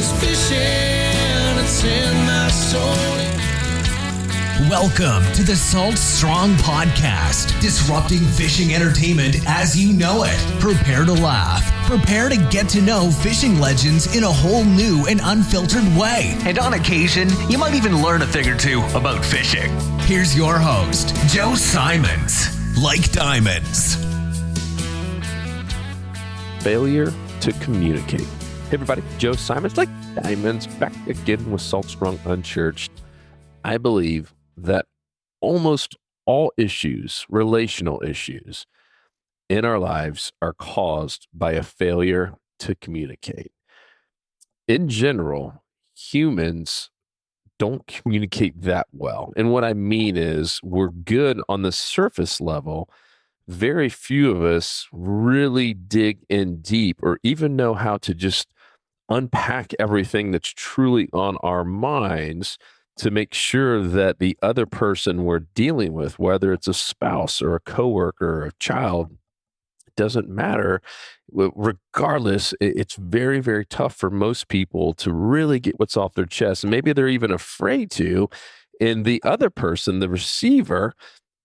'Cause fishing, it's in my soul. Welcome to the Salt Strong Podcast, disrupting fishing entertainment as you know it. Prepare to laugh. Prepare to get to know fishing legends in a whole new and unfiltered way. And on occasion, you might even learn a thing or two about fishing. Here's your host, Joe Simons. Like diamonds. Failure to communicate. Hey everybody, Joe Simons, like diamonds, back again with Salt Strong Unchurched. I believe that almost all issues, relational issues in our lives are caused by a failure to communicate. In general, humans don't communicate that well. And what I mean is we're good on the surface level. Very few of us really dig in deep or even know how to just unpack everything that's truly on our minds to make sure that the other person we're dealing with, whether it's a spouse or a coworker or a child, doesn't matter. Regardless, it's very, very tough for most people to really get what's off their chest. And maybe they're even afraid to. And the other person, the receiver,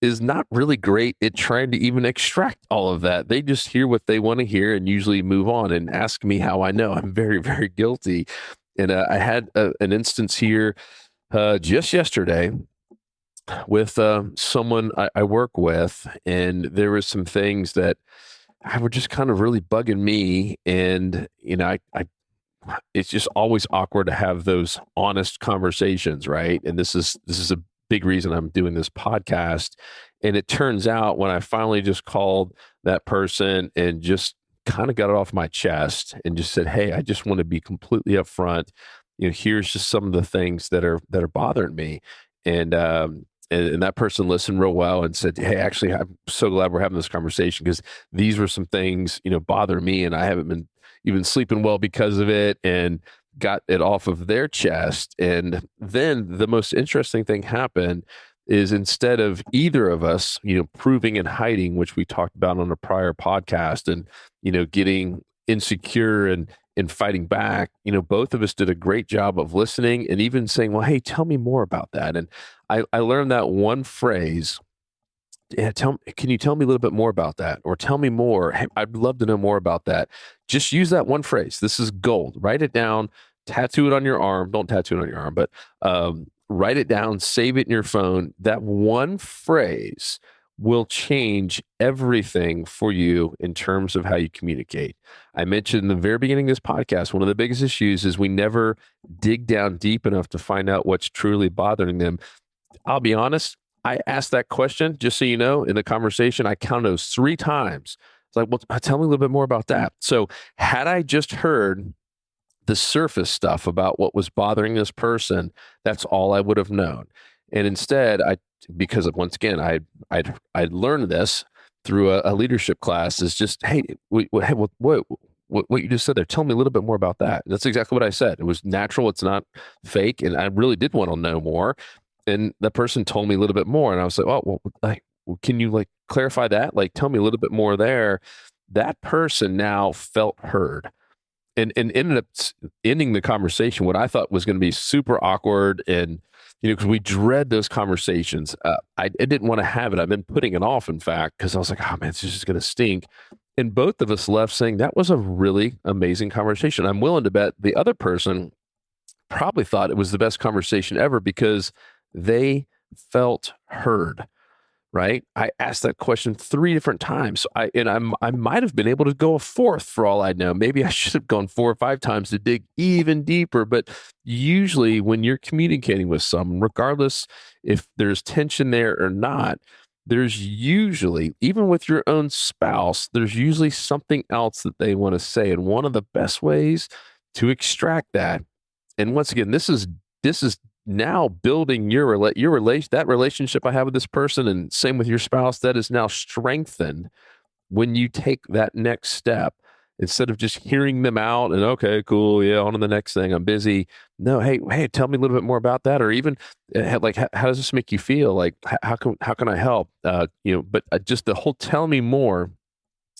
is not really great at trying to even extract all of that. They just hear what they want to hear and usually move on and ask me how I know. I'm very, very guilty. And I had an instance here just yesterday with someone I work with, and there were some things that were just kind of really bugging me. And, you know, it's just always awkward to have those honest conversations, right? And this is a big reason I'm doing this podcast. And it turns out when I finally just called that person and just kind of got it off my chest and just said, hey, I just want to be completely upfront. You know, here's just some of the things that are bothering me. And that person listened real well and said, hey, actually, I'm so glad we're having this conversation because these were some things, you know, bother me and I haven't been even sleeping well because of it, and got it off of their chest. And then the most interesting thing happened is instead of either of us, you know, proving and hiding, which we talked about on a prior podcast, and, you know, getting insecure and fighting back, you know, both of us did a great job of listening and even saying, well, hey, tell me more about that. And I learned that one phrase, yeah, can you tell me a little bit more about that? Or tell me more. Hey, I'd love to know more about that. Just use that one phrase. This is gold. Write it down, tattoo it on your arm. Don't tattoo it on your arm, but write it down, save it in your phone. That one phrase will change everything for you in terms of how you communicate. I mentioned in the very beginning of this podcast, one of the biggest issues is we never dig down deep enough to find out what's truly bothering them. I'll be honest, I asked that question, just so you know, in the conversation, I counted those 3 times. It's like, well, tell me a little bit more about that. So had I just heard the surface stuff about what was bothering this person, that's all I would have known. And instead, because once again, I'd learned this through a leadership class, is just, hey, what you just said there, tell me a little bit more about that. And that's exactly what I said. It was natural. It's not fake. And I really did want to know more. And the person told me a little bit more. And I was like, oh, well, can you clarify that? Tell me a little bit more there. That person now felt heard. And ended up ending the conversation, what I thought was going to be super awkward. And, you know, because we dread those conversations. I didn't want to have it. I've been putting it off, in fact, because I was like, oh man, it's just going to stink. And both of us left saying that was a really amazing conversation. I'm willing to bet the other person probably thought it was the best conversation ever because they felt heard. Right? I asked that question 3 different times. I might have been able to go a 4th for all I know. Maybe I should have gone 4 or 5 times to dig even deeper. But usually when you're communicating with someone, regardless if there's tension there or not, there's usually, even with your own spouse, there's usually something else that they want to say. And one of the best ways to extract that, and once again, this is now building that relationship I have with this person, and same with your spouse, that is now strengthened when you take that next step instead of just hearing them out and okay, cool, yeah, on to the next thing. I'm busy. No, hey, tell me a little bit more about that, or even how does this make you feel? How can I help? But just the whole tell me more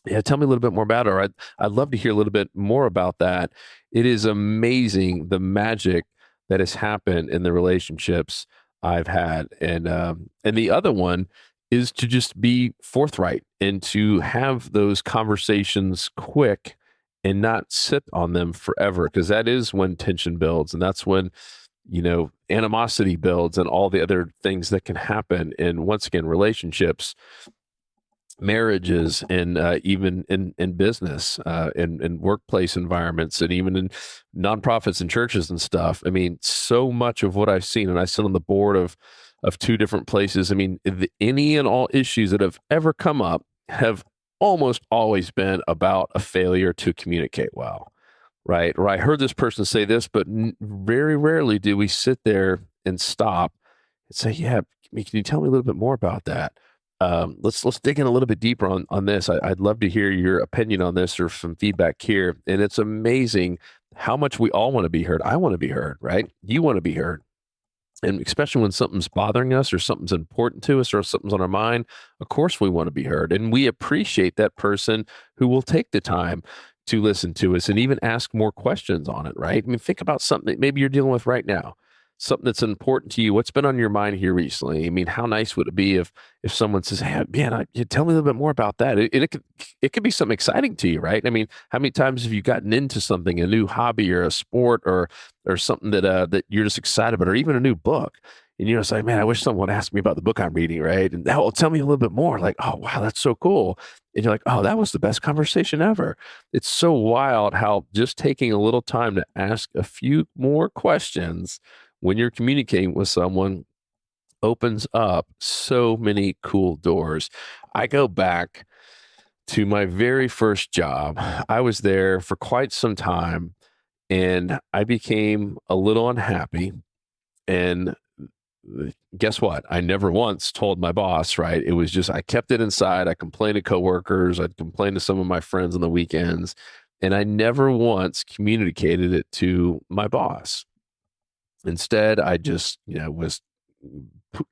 Yeah, tell me a little bit more about it. Or I'd love to hear a little bit more about that. It is amazing the magic that has happened in the relationships I've had, and the other one is to just be forthright and to have those conversations quick and not sit on them forever, because that is when tension builds, and that's when animosity builds and all the other things that can happen in, once again, relationships, marriages, and even in business, in workplace environments, and even in nonprofits and churches and stuff. I mean, so much of what I've seen, and I sit on the board of two different places. I mean, any and all issues that have ever come up have almost always been about a failure to communicate well, right? Or I heard this person say this, but very rarely do we sit there and stop and say, "Yeah, can you tell me a little bit more about that?" Let's dig in a little bit deeper on this. I'd love to hear your opinion on this or some feedback here. And it's amazing how much we all want to be heard. I want to be heard, right? You want to be heard. And especially when something's bothering us or something's important to us or something's on our mind, of course we want to be heard. And we appreciate that person who will take the time to listen to us and even ask more questions on it, right? I mean, think about something that maybe you're dealing with right now, something that's important to you. What's been on your mind here recently? I mean, how nice would it be if someone says, "Hey, man, you tell me a little bit more about that." It could be something exciting to you, right? I mean, how many times have you gotten into something, a new hobby or a sport or something that you're just excited about, or even a new book? And you're just like, "Man, I wish someone asked me about the book I'm reading," right? And "Oh, tell me a little bit more." Like, "Oh, wow, that's so cool." And you're like, "Oh, that was the best conversation ever." It's so wild how just taking a little time to ask a few more questions when you're communicating with someone opens up so many cool doors. I go back to my very first job. I was there for quite some time and I became a little unhappy. And guess what? I never once told my boss, right? It was just, I kept it inside. I complained to coworkers. I'd complain to some of my friends on the weekends. And I never once communicated it to my boss. Instead, I just, was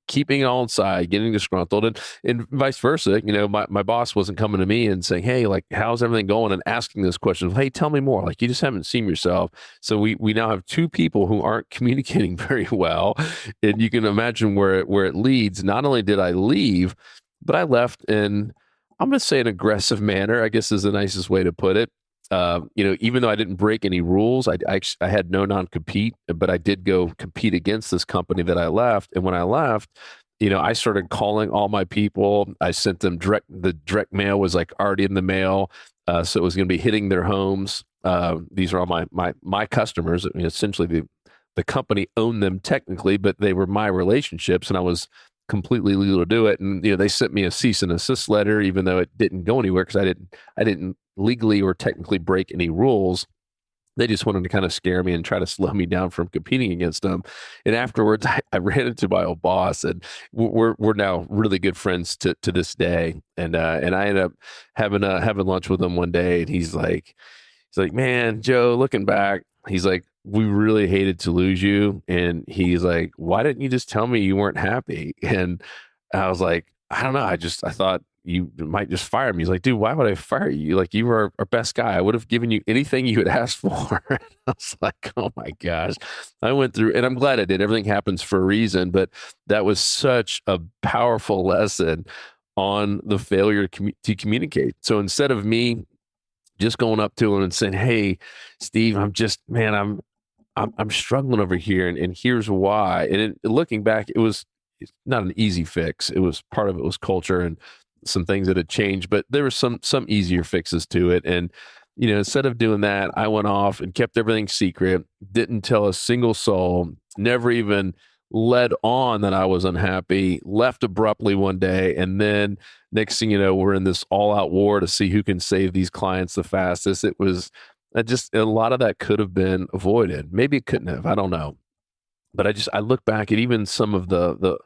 keeping it all inside, getting disgruntled, and vice versa. My boss wasn't coming to me and saying, "Hey, like, how's everything going?" and asking those questions. "Hey, tell me more." Like, you just haven't seen yourself. So we now have two people who aren't communicating very well, and you can imagine where it leads. Not only did I leave, but I left in, I'm going to say, an aggressive manner, I guess is the nicest way to put it. Even though I didn't break any rules, I had no non-compete, but I did go compete against this company that I left. And when I left, I started calling all my people. I sent them the direct mail was like already in the mail. So it was going to be hitting their homes. These are all my customers. I mean, essentially the company owned them technically, but they were my relationships and I was completely legal to do it. And, they sent me a cease and desist letter, even though it didn't go anywhere because I didn't legally or technically break any rules. They just wanted to kind of scare me and try to slow me down from competing against them. And afterwards, I ran into my old boss, and we're now really good friends to this day. And I ended up having lunch with him one day, and he's like, "Man, Joe, looking back," he's like, "we really hated to lose you." And he's like, "Why didn't you just tell me you weren't happy?" And I was like, "I don't know. I thought you might just fire me." He's like, "Dude, why would I fire you? Like, you were our best guy. I would have given you anything you had asked for." I was like, "Oh my gosh." I went through, and I'm glad I did. Everything happens for a reason, but that was such a powerful lesson on the failure to communicate. So instead of me just going up to him and saying, "Hey, Steve, I'm struggling over here, and here's why." And looking back, it's not an easy fix. It was, part of it was culture and some things that had changed, but there were some easier fixes to it. And instead of doing that, I went off and kept everything secret, didn't tell a single soul, never even led on that I was unhappy, left abruptly one day, and then next thing you know, we're in this all-out war to see who can save these clients the fastest. It was just, a lot of that could have been avoided. Maybe it couldn't have. I don't know. But I look back at even some of the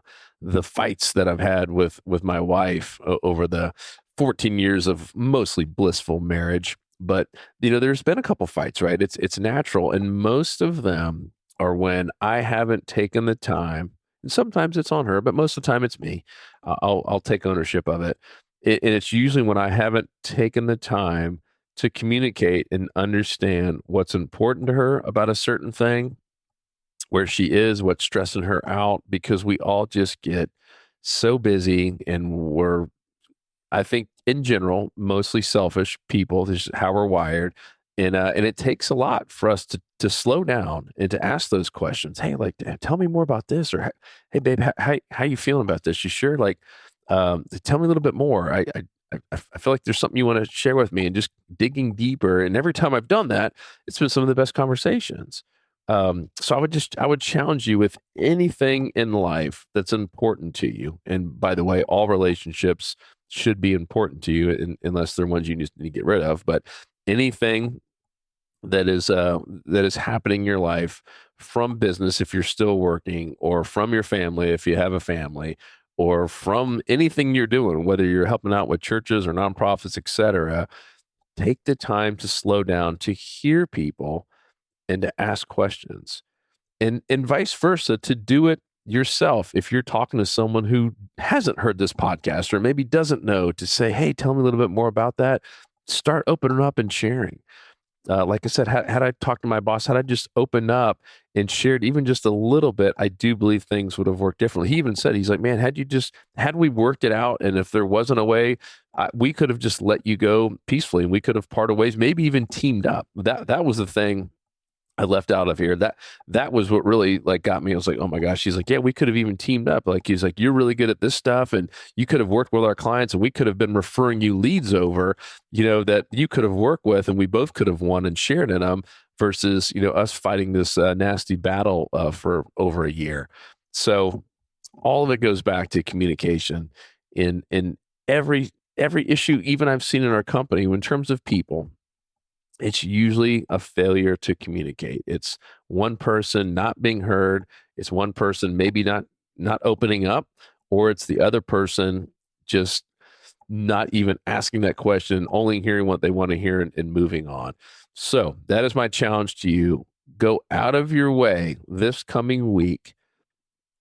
fights that I've had with my wife over the 14 years of mostly blissful marriage. But there's been a couple fights, right? It's natural, and most of them are when I haven't taken the time. And sometimes it's on her, but most of the time it's me. I'll take ownership of it. And it's usually when I haven't taken the time to communicate and understand what's important to her about a certain thing, where she is, what's stressing her out, because we all just get so busy and we're, I think in general, mostly selfish people. This is how we're wired. And it takes a lot for us to slow down and to ask those questions. Hey, like, tell me more about this, or hey, babe, how you feeling about this? You sure? Like, tell me a little bit more. I feel like there's something you want to share with me, and just digging deeper. And every time I've done that, it's been some of the best conversations. So I would challenge you with anything in life that's important to you. And by the way, all relationships should be important to you, unless they're ones you just need to get rid of. But anything that is happening in your life, from business if you're still working, or from your family if you have a family, or from anything you're doing, whether you're helping out with churches or nonprofits, etc., take the time to slow down, to hear people, and to ask questions, and vice versa, to do it yourself. If you're talking to someone who hasn't heard this podcast, or maybe doesn't know, to say, hey, tell me a little bit more about that. Start opening up and sharing. Like I said, had I talked to my boss, had I just opened up and shared even just a little bit, I do believe things would have worked differently. He even said, he's like, man, had we worked it out, and if there wasn't a way, we could have just let you go peacefully, and we could have parted ways, maybe even teamed up. That was the thing I left out of here. That was what really like got me. I was like, oh my gosh. He's like, yeah, we could have even teamed up. Like, he's like, you're really good at this stuff, and you could have worked with our clients, and we could have been referring you leads over, that you could have worked with, and we both could have won and shared in them, versus, us fighting this nasty battle for over a year. So all of it goes back to communication in every issue, even I've seen in our company, in terms of people. It's usually a failure to communicate. It's one person not being heard. It's one person maybe not opening up, or it's the other person just not even asking that question, only hearing what they want to hear, and moving on. So that is my challenge to you. Go out of your way this coming week,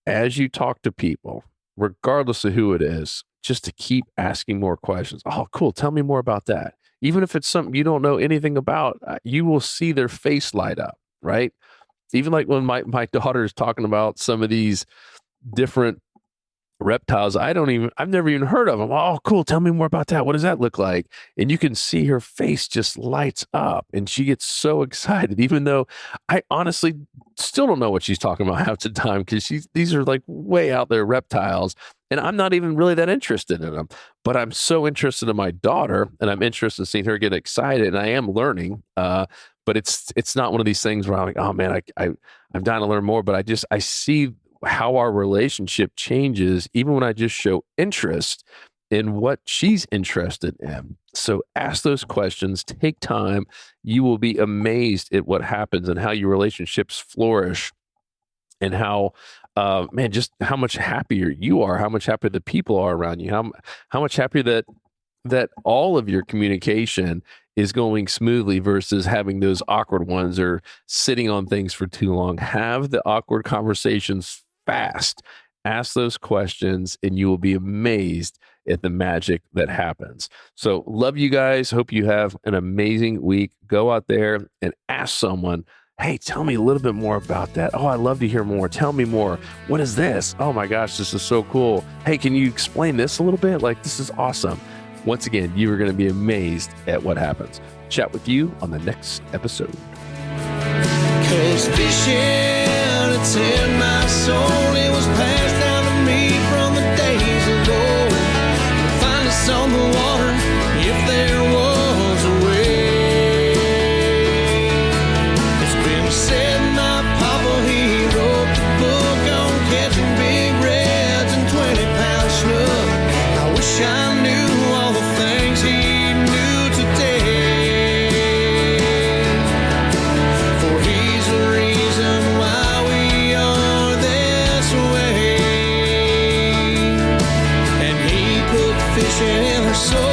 as you talk to people, regardless of who it is, just to keep asking more questions. Oh, cool. Tell me more about that. Even if it's something you don't know anything about, you will see their face light up, right? Even like when my daughter is talking about some of these different reptiles, I've never even heard of them. Oh, cool. Tell me more about that. What does that look like? And you can see her face just lights up, and she gets so excited, even though I honestly still don't know what she's talking about half the time, because these are like way out there reptiles, and I'm not even really that interested in them. But I'm so interested in my daughter, and I'm interested in seeing her get excited, and I am learning. But it's not one of these things where I'm like, oh man, I'm dying to learn more. But I see how our relationship changes even when I just show interest in what she's interested in. So ask those questions, take time. You will be amazed at what happens, and how your relationships flourish, and how, just how much happier you are, how much happier the people are around you, how much happier that all of your communication is going smoothly, versus having those awkward ones, or sitting on things for too long. Have the awkward conversations fast. Ask those questions, and you will be amazed at the magic that happens. So love you guys. Hope you have an amazing week. Go out there and ask someone, hey, tell me a little bit more about that. Oh, I'd love to hear more. Tell me more. What is this? Oh my gosh, this is so cool. Hey, can you explain this a little bit? Like, this is awesome. Once again, you are going to be amazed at what happens. Chat with you on the next episode. 'Cause fishing, it's in my soul. It was passed down to me from the days of old. Find us on the water if there was a way. It's been said my papa, he wrote the book on catching big reds and 20-pound snook. I wish I knew all the things he knew today. For he's the reason why we are this way. And he put fishing in her soul.